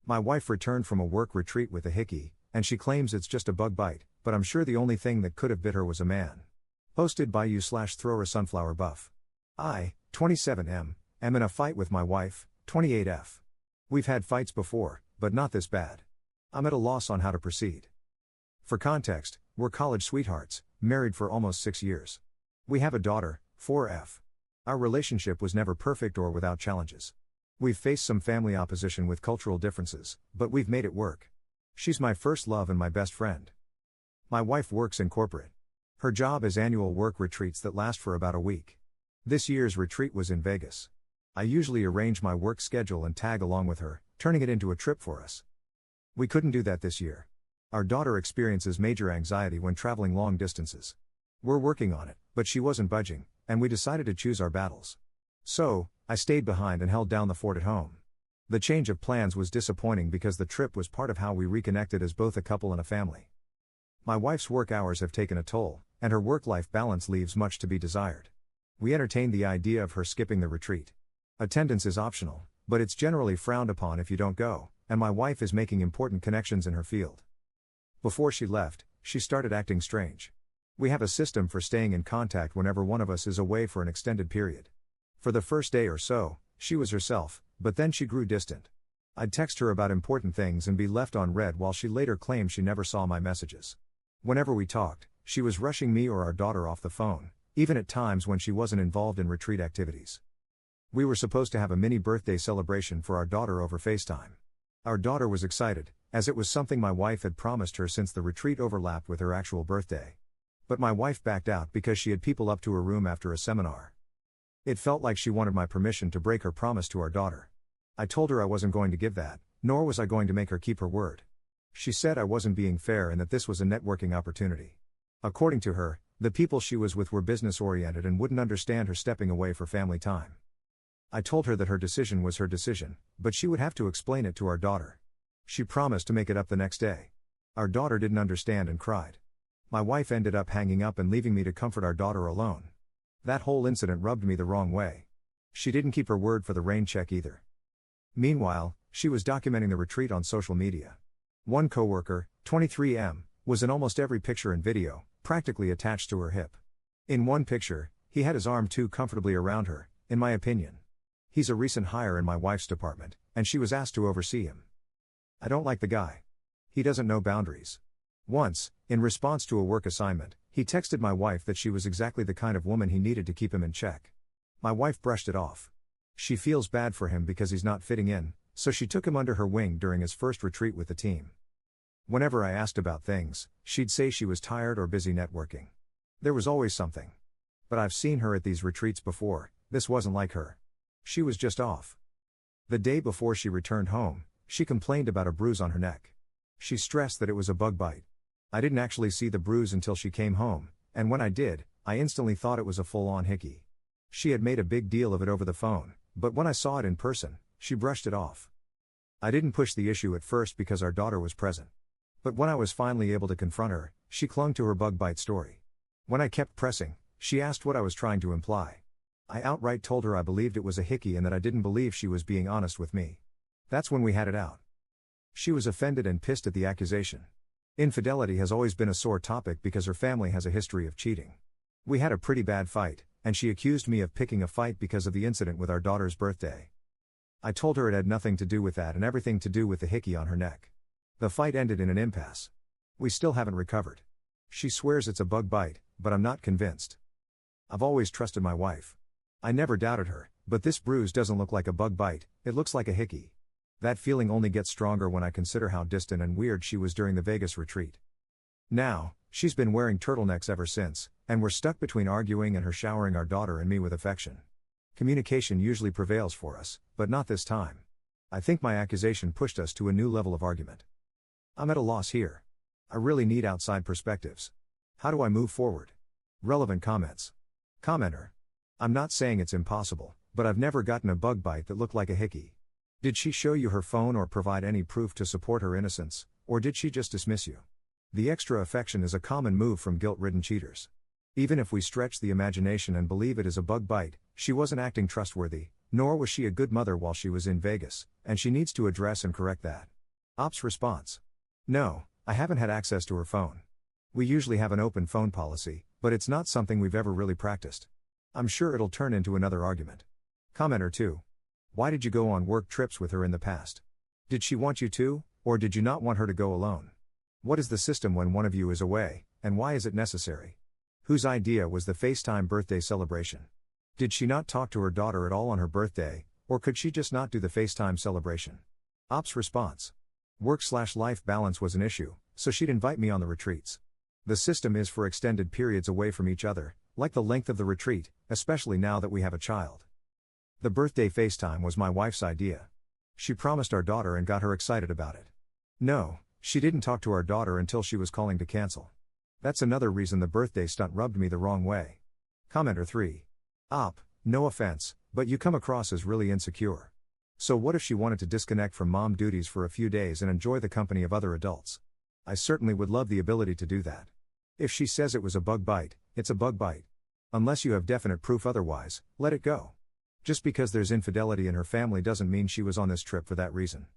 My wife returned from a work retreat with a Hickey, and she claims it's just a bug bite, but I'm sure the only thing that could have bit her was a man. Posted by you/thrower sunflower buff. I, 27M, am in a fight with my wife, 28F. We've had fights before, but not this bad. I'm at a loss on how to proceed. For context, we're college sweethearts, married for almost 6 years. We have a daughter, 4F. Our relationship was never perfect or without challenges. We've faced some family opposition with cultural differences, but we've made it work. She's my first love and my best friend. My wife works in corporate. Her job is annual work retreats that last for about a week. This year's retreat was in Vegas. I usually arrange my work schedule and tag along with her, turning it into a trip for us. We couldn't do that this year. Our daughter experiences major anxiety when traveling long distances. We're working on it, but she wasn't budging, and we decided to choose our battles. So, I stayed behind and held down the fort at home. The change of plans was disappointing because the trip was part of how we reconnected as both a couple and a family. My wife's work hours have taken a toll, and her work-life balance leaves much to be desired. We entertained the idea of her skipping the retreat. Attendance is optional, but it's generally frowned upon if you don't go, and my wife is making important connections in her field. Before she left, she started acting strange. We have a system for staying in contact whenever one of us is away for an extended period. For the first day or so, she was herself, but then she grew distant. I'd text her about important things and be left on read while she later claimed she never saw my messages. Whenever we talked, she was rushing me or our daughter off the phone, even at times when she wasn't involved in retreat activities. We were supposed to have a mini birthday celebration for our daughter over FaceTime. Our daughter was excited, as it was something my wife had promised her since the retreat overlapped with her actual birthday. But my wife backed out because she had people up to her room after a seminar. It felt like she wanted my permission to break her promise to our daughter. I told her I wasn't going to give that, nor was I going to make her keep her word. She said I wasn't being fair and that this was a networking opportunity. According to her, the people she was with were business-oriented and wouldn't understand her stepping away for family time. I told her that her decision was her decision, but she would have to explain it to our daughter. She promised to make it up the next day. Our daughter didn't understand and cried. My wife ended up hanging up and leaving me to comfort our daughter alone. That whole incident rubbed me the wrong way. She didn't keep her word for the rain check either. Meanwhile, she was documenting the retreat on social media. One coworker, 23M, was in almost every picture and video, practically attached to her hip. In one picture, he had his arm too comfortably around her, in my opinion. He's a recent hire in my wife's department, and she was asked to oversee him. I don't like the guy. He doesn't know boundaries. Once, in response to a work assignment, he texted my wife that she was exactly the kind of woman he needed to keep him in check. My wife brushed it off. She feels bad for him because he's not fitting in, so she took him under her wing during his first retreat with the team. Whenever I asked about things, she'd say she was tired or busy networking. There was always something. But I've seen her at these retreats before, this wasn't like her. She was just off. The day before she returned home, she complained about a bruise on her neck. She stressed that it was a bug bite. I didn't actually see the bruise until she came home, and when I did, I instantly thought it was a full-on Hickey. She had made a big deal of it over the phone, but when I saw it in person, she brushed it off. I didn't push the issue at first because our daughter was present. But when I was finally able to confront her, she clung to her bug bite story. When I kept pressing, she asked what I was trying to imply. I outright told her I believed it was a Hickey and that I didn't believe she was being honest with me. That's when we had it out. She was offended and pissed at the accusation. Infidelity has always been a sore topic because her family has a history of cheating. We had a pretty bad fight, and she accused me of picking a fight because of the incident with our daughter's birthday. I told her it had nothing to do with that and everything to do with the Hickey on her neck. The fight ended in an impasse. We still haven't recovered. She swears it's a bug bite, but I'm not convinced. I've always trusted my wife. I never doubted her, but this bruise doesn't look like a bug bite, it looks like a Hickey. That feeling only gets stronger when I consider how distant and weird she was during the Vegas retreat. Now, she's been wearing turtlenecks ever since, and we're stuck between arguing and her showering our daughter and me with affection. Communication usually prevails for us, but not this time. I think my accusation pushed us to a new level of argument. I'm at a loss here. I really need outside perspectives. How do I move forward? Relevant comments. Commenter. I'm not saying it's impossible, but I've never gotten a bug bite that looked like a Hickey. Did she show you her phone or provide any proof to support her innocence, or did she just dismiss you? The extra affection is a common move from guilt-ridden cheaters. Even if we stretch the imagination and believe it is a bug bite, she wasn't acting trustworthy, nor was she a good mother while she was in Vegas, and she needs to address and correct that. Op's response. No, I haven't had access to her phone. We usually have an open phone policy, but it's not something we've ever really practiced. I'm sure it'll turn into another argument. Commenter 2. Why did you go on work trips with her in the past? Did she want you to, or did you not want her to go alone? What is the system when one of you is away, and why is it necessary? Whose idea was the FaceTime birthday celebration? Did she not talk to her daughter at all on her birthday, or could she just not do the FaceTime celebration? Op's response. Work/life balance was an issue, so she'd invite me on the retreats. The system is for extended periods away from each other, like the length of the retreat, especially now that we have a child. The birthday FaceTime was my wife's idea. She promised our daughter and got her excited about it. No, she didn't talk to our daughter until she was calling to cancel. That's another reason the birthday stunt rubbed me the wrong way. Commenter 3. Op, no offense, but you come across as really insecure. So what if she wanted to disconnect from mom duties for a few days and enjoy the company of other adults? I certainly would love the ability to do that. If she says it was a bug bite, it's a bug bite. Unless you have definite proof otherwise, let it go. Just because there's infidelity in her family doesn't mean she was on this trip for that reason.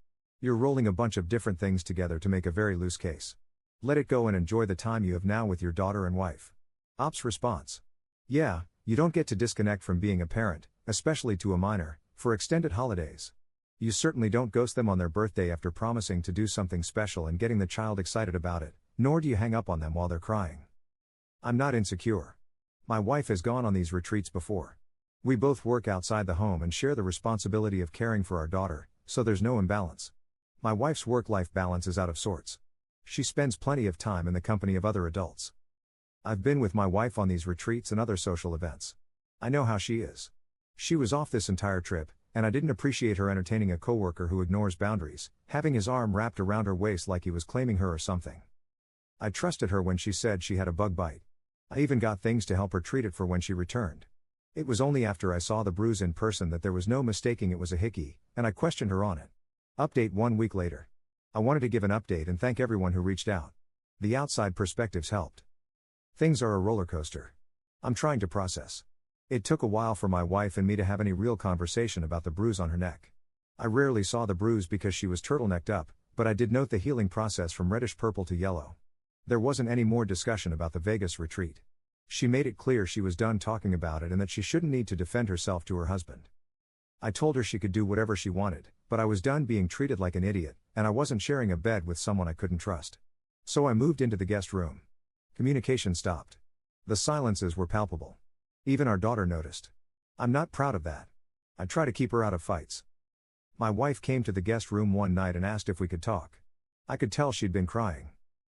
You're rolling a bunch of different things together to make a very loose case. Let it go and enjoy the time you have now with your daughter and wife. Op's response. Yeah, you don't get to disconnect from being a parent, especially to a minor, for extended holidays. You certainly don't ghost them on their birthday after promising to do something special and getting the child excited about it, nor do you hang up on them while they're crying. I'm not insecure. My wife has gone on these retreats before. We both work outside the home and share the responsibility of caring for our daughter, so there's no imbalance. My wife's work-life balance is out of sorts. She spends plenty of time in the company of other adults. I've been with my wife on these retreats and other social events. I know how she is. She was off this entire trip, and I didn't appreciate her entertaining a coworker who ignores boundaries, having his arm wrapped around her waist like he was claiming her or something. I trusted her when she said she had a bug bite. I even got things to help her treat it for when she returned. It was only after I saw the bruise in person that there was no mistaking it was a Hickey, and I questioned her on it. Update 1 week later. I wanted to give an update and thank everyone who reached out. The outside perspectives helped. Things are a roller coaster. I'm trying to process. It took a while for my wife and me to have any real conversation about the bruise on her neck. I rarely saw the bruise because she was turtlenecked up, but I did note the healing process from reddish purple to yellow. There wasn't any more discussion about the Vegas retreat. She made it clear she was done talking about it and that she shouldn't need to defend herself to her husband. I told her she could do whatever she wanted, but I was done being treated like an idiot, and I wasn't sharing a bed with someone I couldn't trust. So I moved into the guest room. Communication stopped. The silences were palpable. Even our daughter noticed. I'm not proud of that. I try to keep her out of fights. My wife came to the guest room one night and asked if we could talk. I could tell she'd been crying.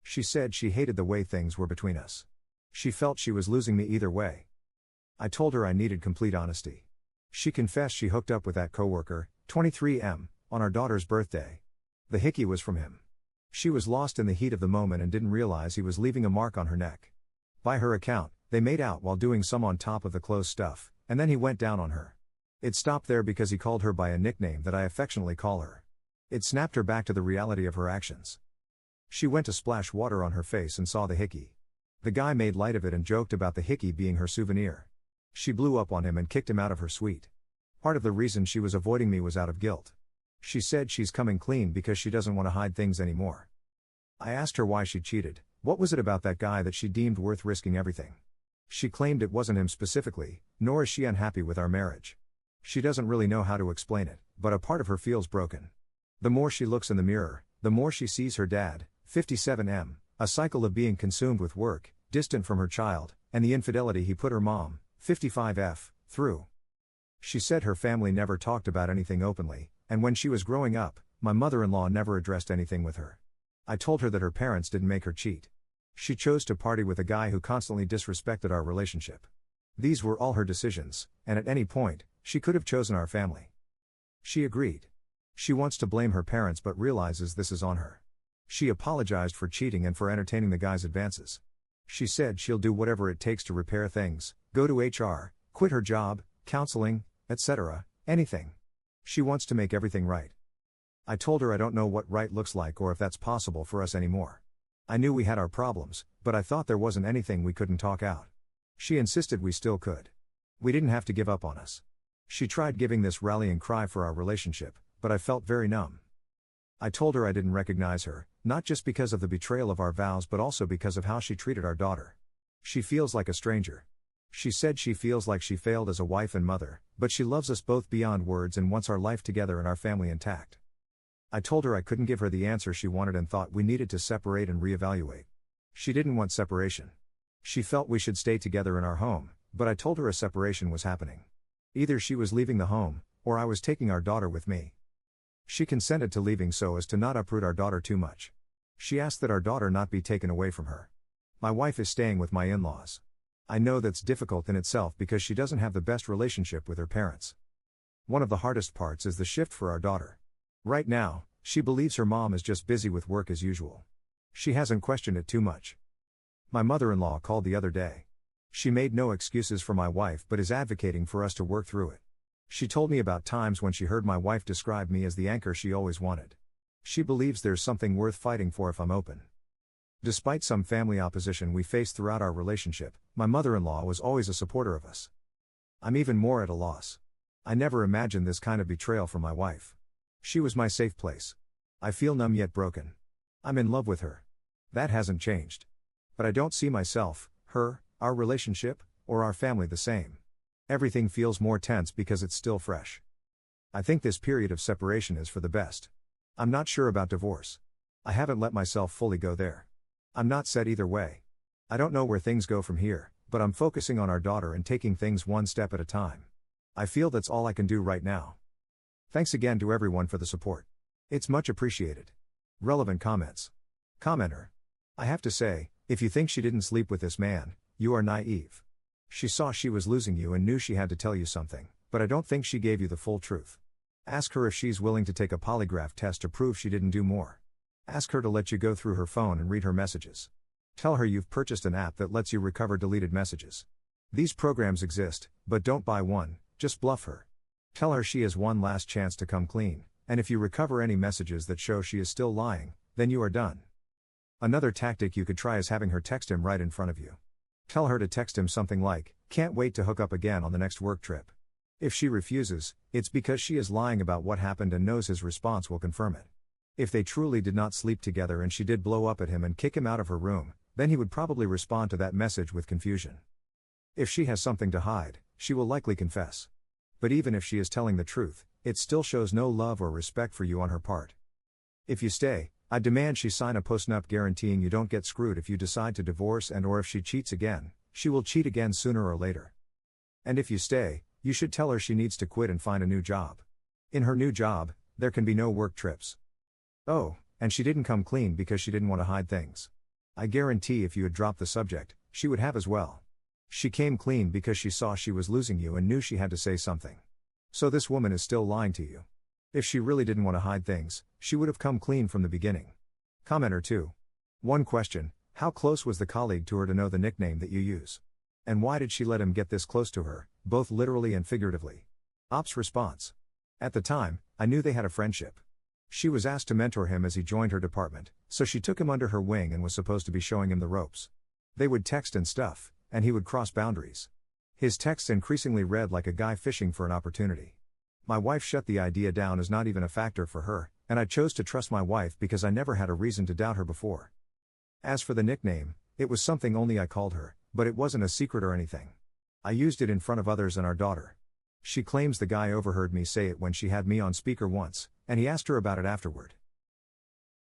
She said she hated the way things were between us. She felt she was losing me either way. I told her I needed complete honesty. She confessed she hooked up with that coworker, 23M, on our daughter's birthday. The Hickey was from him. She was lost in the heat of the moment and didn't realize he was leaving a mark on her neck. By her account, they made out while doing some on top of the clothes stuff, and then he went down on her. It stopped there because he called her by a nickname that I affectionately call her. It snapped her back to the reality of her actions. She went to splash water on her face and saw the Hickey. The guy made light of it and joked about the Hickey being her souvenir. She blew up on him and kicked him out of her suite. Part of the reason she was avoiding me was out of guilt. She said she's coming clean because she doesn't want to hide things anymore. I asked her why she cheated. What was it about that guy that she deemed worth risking everything? She claimed it wasn't him specifically, nor is she unhappy with our marriage. She doesn't really know how to explain it, but a part of her feels broken. The more she looks in the mirror, the more she sees her dad, 57M, a cycle of being consumed with work, distant from her child, and the infidelity he put her mom, 55F, through. She said her family never talked about anything openly, and when she was growing up, my mother-in-law never addressed anything with her. I told her that her parents didn't make her cheat. She chose to party with a guy who constantly disrespected our relationship. These were all her decisions, and at any point, she could have chosen our family. She agreed. She wants to blame her parents but realizes this is on her. She apologized for cheating and for entertaining the guy's advances. She said she'll do whatever it takes to repair things, go to HR, quit her job, counseling, etc., anything. She wants to make everything right. I told her I don't know what right looks like or if that's possible for us anymore. I knew we had our problems, but I thought there wasn't anything we couldn't talk out. She insisted we still could. We didn't have to give up on us. She tried giving this rallying cry for our relationship, but I felt very numb. I told her I didn't recognize her, not just because of the betrayal of our vows but also because of how she treated our daughter. She feels like a stranger. She said she feels like she failed as a wife and mother, but she loves us both beyond words and wants our life together and our family intact. I told her I couldn't give her the answer she wanted and thought we needed to separate and reevaluate. She didn't want separation. She felt we should stay together in our home, but I told her a separation was happening. Either she was leaving the home, or I was taking our daughter with me. She consented to leaving so as to not uproot our daughter too much. She asked that our daughter not be taken away from her. My wife is staying with my in-laws. I know that's difficult in itself because she doesn't have the best relationship with her parents. One of the hardest parts is the shift for our daughter. Right now, she believes her mom is just busy with work as usual. She hasn't questioned it too much. My mother-in-law called the other day. She made no excuses for my wife but is advocating for us to work through it. She told me about times when she heard my wife describe me as the anchor she always wanted. She believes there's something worth fighting for if I'm open. Despite some family opposition we faced throughout our relationship, my mother-in-law was always a supporter of us. I'm even more at a loss. I never imagined this kind of betrayal from my wife. She was my safe place. I feel numb yet broken. I'm in love with her. That hasn't changed. But I don't see myself, her, our relationship, or our family the same. Everything feels more tense because it's still fresh. I think this period of separation is for the best. I'm not sure about divorce. I haven't let myself fully go there. I'm not set either way. I don't know where things go from here, but I'm focusing on our daughter and taking things one step at a time. I feel that's all I can do right now. Thanks again to everyone for the support. It's much appreciated. Relevant comments. Commenter. I have to say, if you think she didn't sleep with this man, you are naive. She saw she was losing you and knew she had to tell you something, but I don't think she gave you the full truth. Ask her if she's willing to take a polygraph test to prove she didn't do more. Ask her to let you go through her phone and read her messages. Tell her you've purchased an app that lets you recover deleted messages. These programs exist, but don't buy one, just bluff her. Tell her she has one last chance to come clean, and if you recover any messages that show she is still lying, then you are done. Another tactic you could try is having her text him right in front of you. Tell her to text him something like, "Can't wait to hook up again on the next work trip." If she refuses, it's because she is lying about what happened and knows his response will confirm it. If they truly did not sleep together and she did blow up at him and kick him out of her room, then he would probably respond to that message with confusion. If she has something to hide, she will likely confess. But even if she is telling the truth, it still shows no love or respect for you on her part. If you stay, I demand she sign a postnup guaranteeing you don't get screwed if you decide to divorce and/or if she cheats again, she will cheat again sooner or later. And if you stay, you should tell her she needs to quit and find a new job. In her new job, there can be no work trips. Oh, and she didn't come clean because she didn't want to hide things. I guarantee if you had dropped the subject, she would have as well. She came clean because she saw she was losing you and knew she had to say something. So this woman is still lying to you. If she really didn't want to hide things, she would have come clean from the beginning. Commenter 2. One question: how close was the colleague to her to know the nickname that you use? And why did she let him get this close to her, both literally and figuratively? Ops response: at the time, I knew they had a friendship. She was asked to mentor him as he joined her department, so she took him under her wing and was supposed to be showing him the ropes. They would text and stuff, and he would cross boundaries. His texts increasingly read like a guy fishing for an opportunity. My wife shut the idea down as not even a factor for her, and I chose to trust my wife because I never had a reason to doubt her before. As for the nickname, it was something only I called her, but it wasn't a secret or anything. I used it in front of others and our daughter. She claims the guy overheard me say it when she had me on speaker once, and he asked her about it afterward.